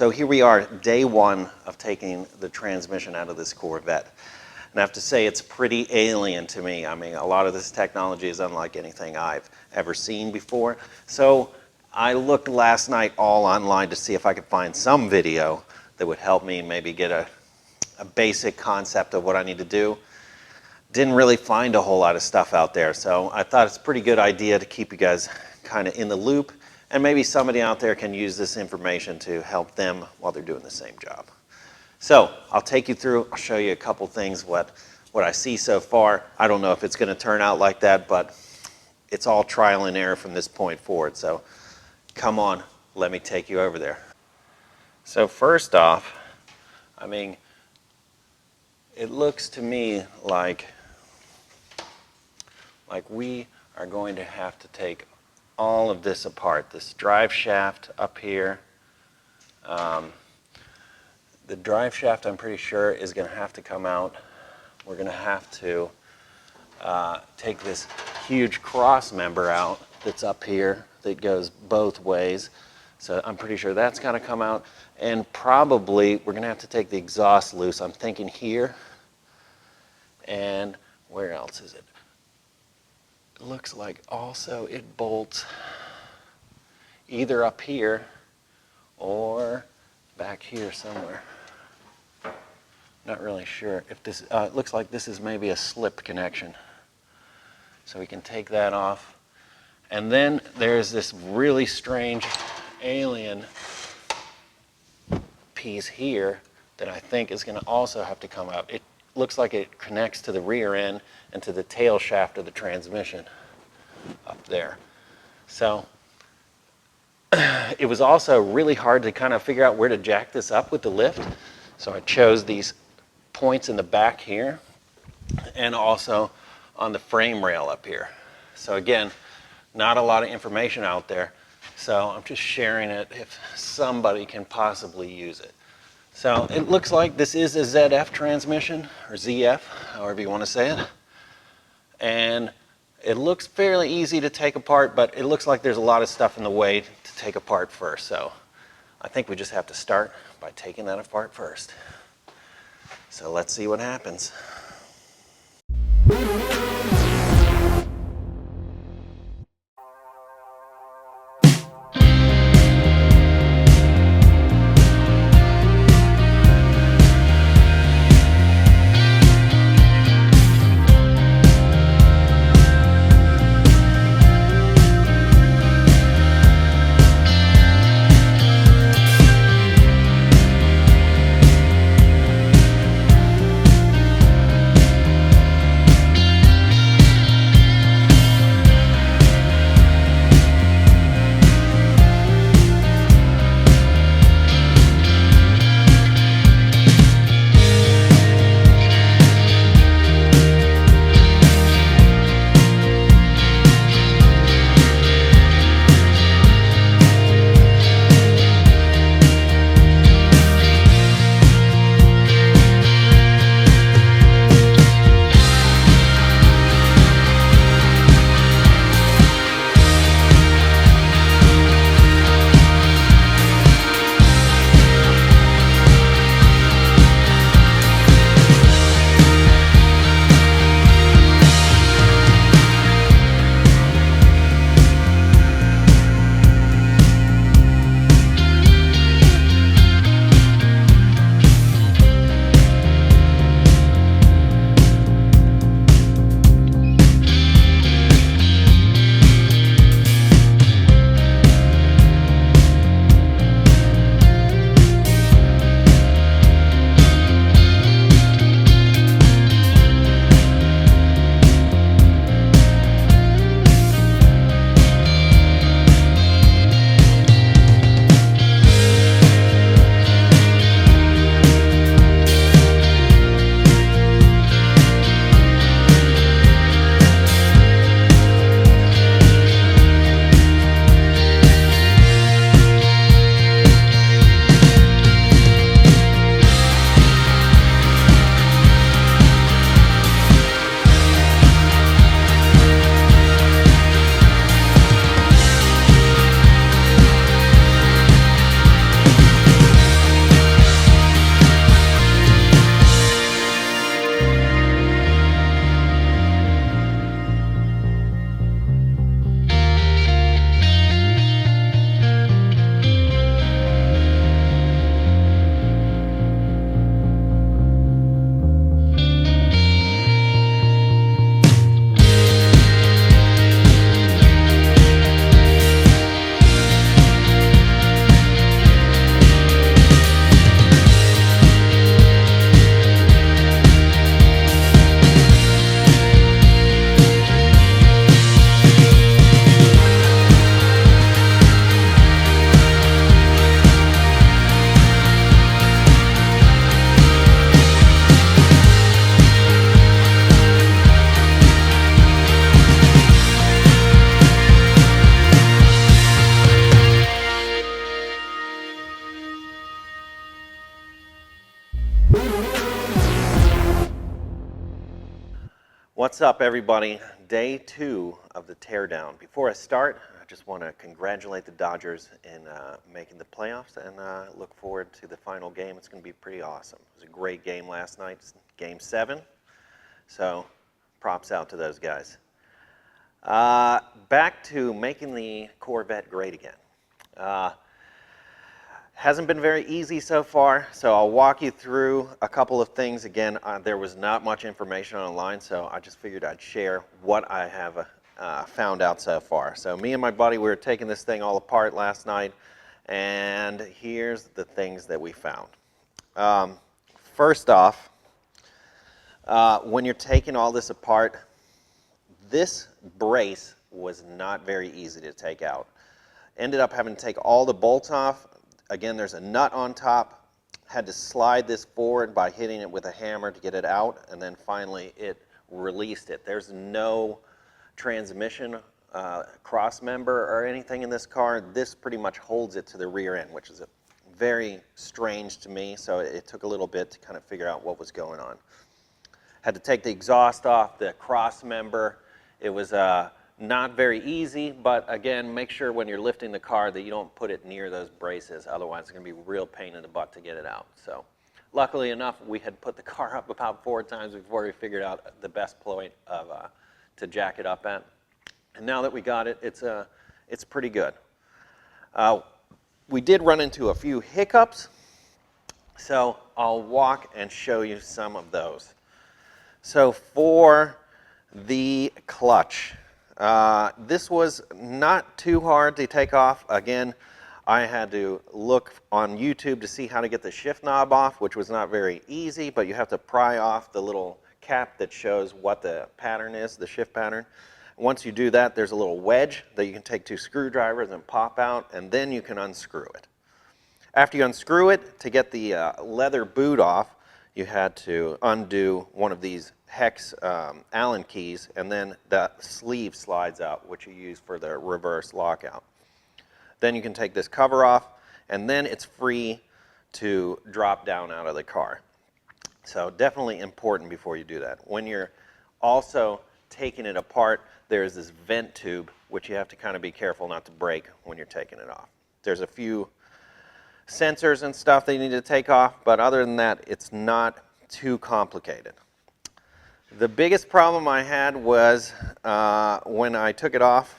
So here we are, day one of taking the transmission out of this Corvette. And I have to say it's pretty alien to me. I mean, a lot of this technology is unlike anything I've ever seen before. So I looked last night all online to see if I could find some video that would help me maybe get a basic concept of what I need to do. Didn't really find a whole lot of stuff out there, so I thought it's a pretty good idea to keep you guys kind of in the loop, and maybe somebody out there can use this information to help them while they're doing the same job. So I'll take you through, I'll show you a couple things, what I see so far. I don't know if it's going to turn out like that, but it's all trial and error from this point forward. So come on, let me take you over there. So first off, I mean, it looks to me like we are going to have to take all of this apart. This drive shaft up here. The drive shaft, I'm pretty sure, is going to have to come out. We're going to have to take this huge cross member out that's up here that goes both ways. So I'm pretty sure that's going to come out. And probably we're going to have to take the exhaust loose. I'm thinking here. And where else is it? It looks like also it bolts either up here or back here somewhere. Not really sure if this, it looks like this is maybe a slip connection. So we can take that off. And then there's this really strange alien piece here that I think is going to also have to come out. It looks like it connects to the rear end and to the tail shaft of the transmission up there. So it was also really hard to kind of figure out where to jack this up with the lift. So I chose these points in the back here and also on the frame rail up here. So again, not a lot of information out there. So I'm just sharing it if somebody can possibly use it. So it looks like this is a ZF transmission, or ZF, however you want to say it. And it looks fairly easy to take apart, but it looks like there's a lot of stuff in the way to take apart first. So I think we just have to start by taking that apart first. So let's see what happens. What's up, everybody? Day 2 of the teardown. Before I start, I just want to congratulate the Dodgers in making the playoffs and look forward to the final game. It's going to be pretty awesome. It was a great game last night, Game 7. So props out to those guys. Back to making the Corvette great again. Hasn't been very easy so far, so I'll walk you through a couple of things. Again, there was not much information online, so I just figured I'd share what I have found out so far. So me and my buddy, we were taking this thing all apart last night, and here's the things that we found. First off, when you're taking all this apart, this brace was not very easy to take out. Ended up having to take all the bolts off. Again, there's a nut on top. Had to slide this forward by hitting it with a hammer to get it out, and then finally it released it. There's no transmission cross member or anything in this car. This pretty much holds it to the rear end, which is very strange to me, so it took a little bit to kind of figure out what was going on. Had to take the exhaust off, the cross member. It was not very easy, but again, make sure when you're lifting the car that you don't put it near those braces. Otherwise, it's going to be a real pain in the butt to get it out. So, luckily enough, we had put the car up about 4 times before we figured out the best point of to jack it up at. And now that we got it, it's pretty good. We did run into a few hiccups, so I'll walk and show you some of those. So for the clutch, this was not too hard to take off. Again, I had to look on YouTube to see how to get the shift knob off, which was not very easy, but you have to pry off the little cap that shows what the pattern is, the shift pattern. Once you do that, there's a little wedge that you can take 2 screwdrivers and pop out, and then you can unscrew it. After you unscrew it, to get the leather boot off, you had to undo one of these hex Allen keys, and then that sleeve slides out, which you use for the reverse lockout. Then you can take this cover off, and then it's free to drop down out of the car. So definitely important before you do that. When you're also taking it apart, there's this vent tube, which you have to kind of be careful not to break when you're taking it off. There's a few sensors and stuff that you need to take off, but other than that, it's not too complicated. The biggest problem I had was when I took it off.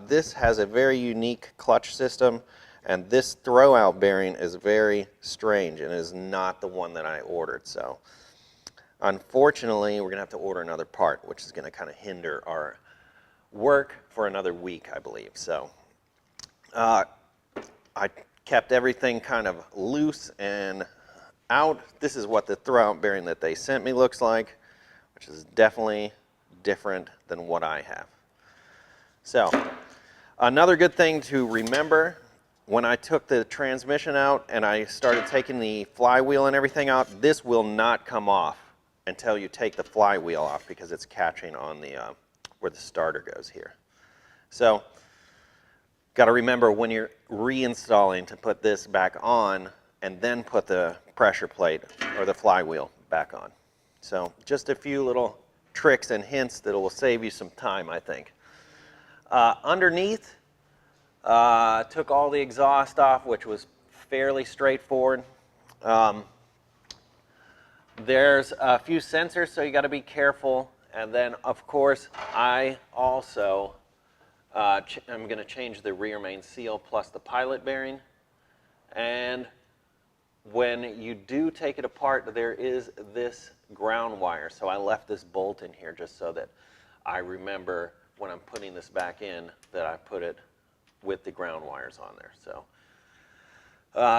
This has a very unique clutch system, and this throwout bearing is very strange and is not the one that I ordered. So unfortunately, we're going to have to order another part, which is going to kind of hinder our work for another week, I believe. So I kept everything kind of loose and out. This is what the throwout bearing that they sent me looks like, which is definitely different than what I have. So, another good thing to remember, when I took the transmission out and I started taking the flywheel and everything out, this will not come off until you take the flywheel off because it's catching on the where the starter goes here. So, got to remember when you're reinstalling to put this back on and then put the pressure plate or the flywheel back on. So just a few little tricks and hints that will save you some time, I think. Underneath, took all the exhaust off, which was fairly straightforward. There's a few sensors, so you got to be careful. And then, of course, I also I'm going to change the rear main seal plus the pilot bearing. And when you do take it apart, there is this ground wire. So I left this bolt in here just so that I remember when I'm putting this back in that I put it with the ground wires on there. So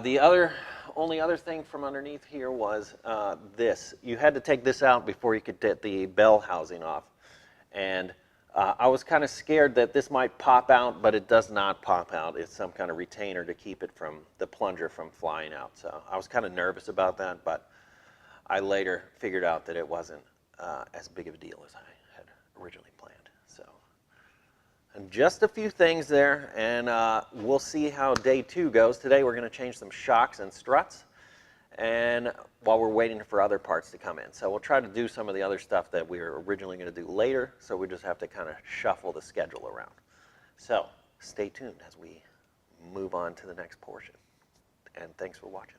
the only other thing from underneath here was this. You had to take this out before you could get the bell housing off. And I was kind of scared that this might pop out, but it does not pop out. It's some kind of retainer to keep it from the plunger from flying out. So I was kind of nervous about that, but I later figured out that it wasn't as big of a deal as I had originally planned. So, and just a few things there, and we'll see how day 2 goes. Today we're going to change some shocks and struts, and while we're waiting for other parts to come in. So we'll try to do some of the other stuff that we were originally going to do later, so we just have to kind of shuffle the schedule around. So stay tuned as we move on to the next portion. And thanks for watching.